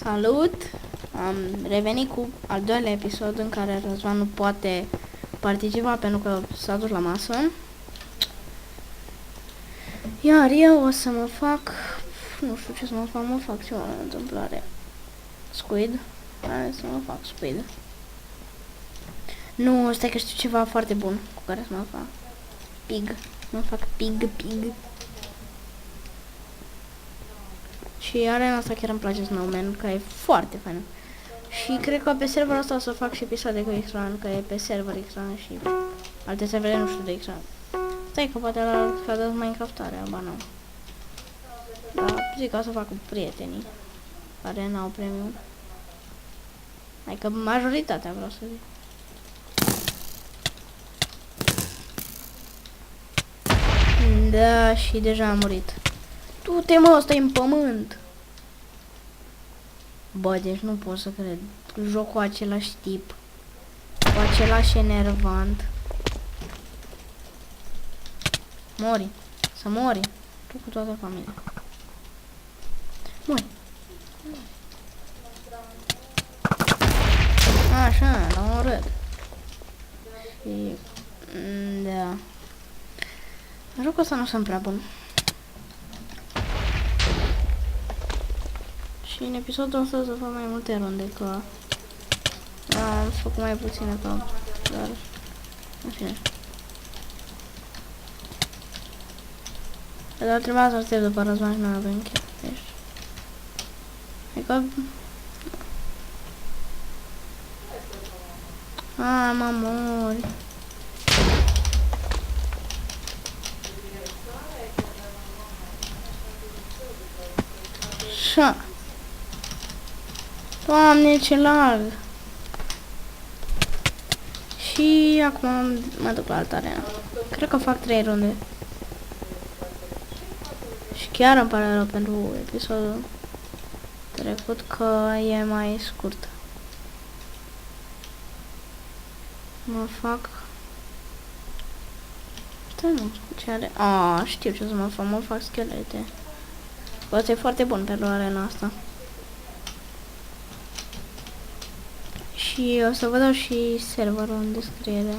Salut! Am revenit cu al doilea episod în care Răzvan nu poate participa pentru că s-a dus la masă. Iar eu o să mă fac... Nu știu ce să mă fac ceva în întâmplare. Squid. Hai să mă fac squid. Nu, stai că știu ceva foarte bun cu care să mă fac. Pig. Mă fac pig. Și arena asta chiar îmi place Snowman, că e foarte faină. Și cred că pe serverul ăsta o să fac și episoade cu X-Run, că e pe server X-Run și alte servere nu știu de X-Run. Stai că poate la dat Minecraftarea, ba nu. Dar zic că o să fac cu prietenii care n-au premium. Adică majoritatea vreau să zic. Da, și deja am murit. Du-te, mă, ăsta e în pământ. Bă, deci nu pot să cred. Joc cu același tip. Cu același enervant. Mori. Să mori. Tu cu toată familia. Mori. Așa, l-am omorât. Și... da. Jocul ăsta nu sunt prea bun. Și în episodul ăsta o să fac mai multe runde, că am făcut mai puține, că doar în fine. Dar trebuia să aștept după Răzvan și nu avem chiar. Deci. Adică... mă mori. Așa. Doamne, ce lag! Și acum mă duc la altă arenă. Cred că fac 3 runde. Și chiar îmi pare rău pentru episodul trecut că e mai scurt. Mă fac... stai, nu, ce are... știu ce să mă fac schelete. Poate e foarte bun pentru arena asta. Și o să vă dau și serverul în descriere.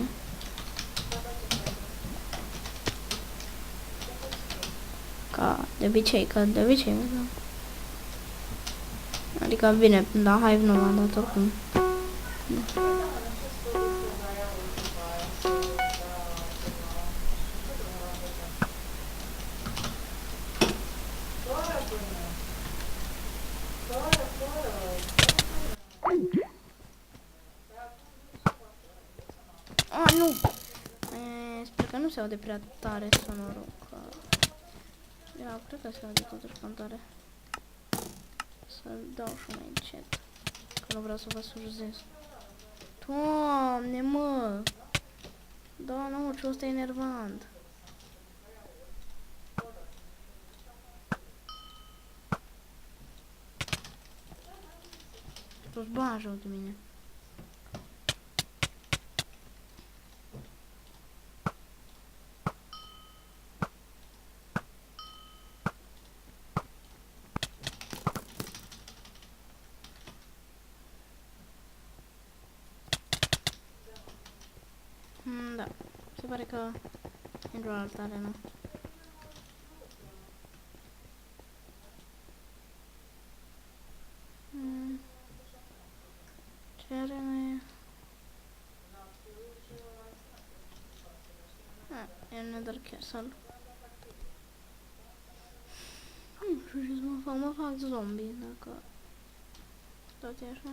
Ca de obicei, adică bine, la Hive nu m-am dat oricum. Nu! Sper că nu se aude prea tare sonorul, că... da, cred că se aude totuși cam tare. Să-l dau și mai încet, că nu vreau să vă surzez. Doamne, mă! Da, nu, ce ăsta e enervant. Toți bani joc de mine. Da, se pare că intru la altă arenă. Ce arenă e? E Nether Castle. Nu știu ce să mă fac zombie, dacă tot e așa.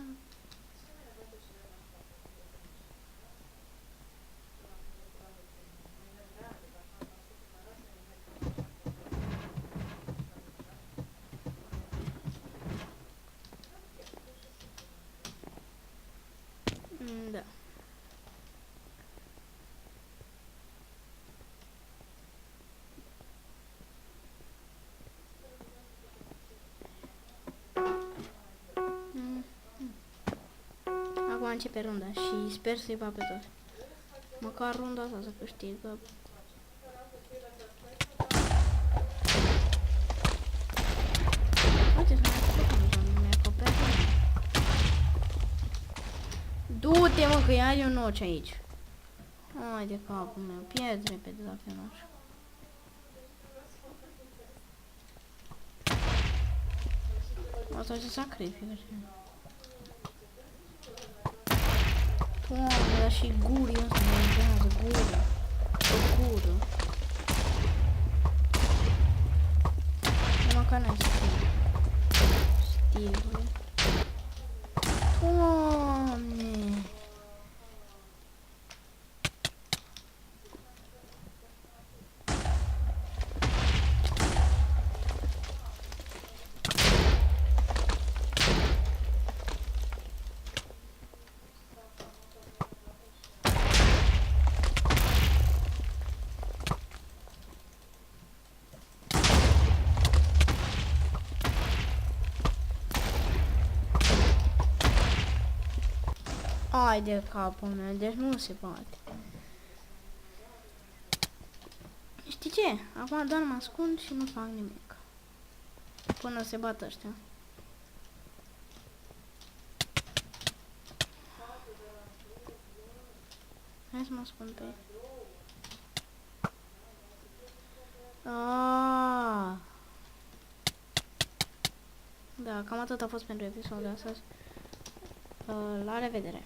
Da. Acum începe runda și sper să-i fac pe toți. Măcar runda asta să câștig, că... uite, să mai acoperi. Du-te, mă, că ai un noci aici. Hai de capul meu, pierd repede dacă e noci. Asta se sacrifică. Doamne, dar și gurii ăsta mă îngează, gură. O gură. Numai ca n-ai stil. Stilul. Doamne. Ai de capul meu, deci nu se poate. Știi ce? Acum doar mă ascund și nu fac nimic. Până se bată ăștia. Hai să mă ascund pe ei. Aaaa. Da, cam atât a fost pentru episodul de astăzi. La revedere!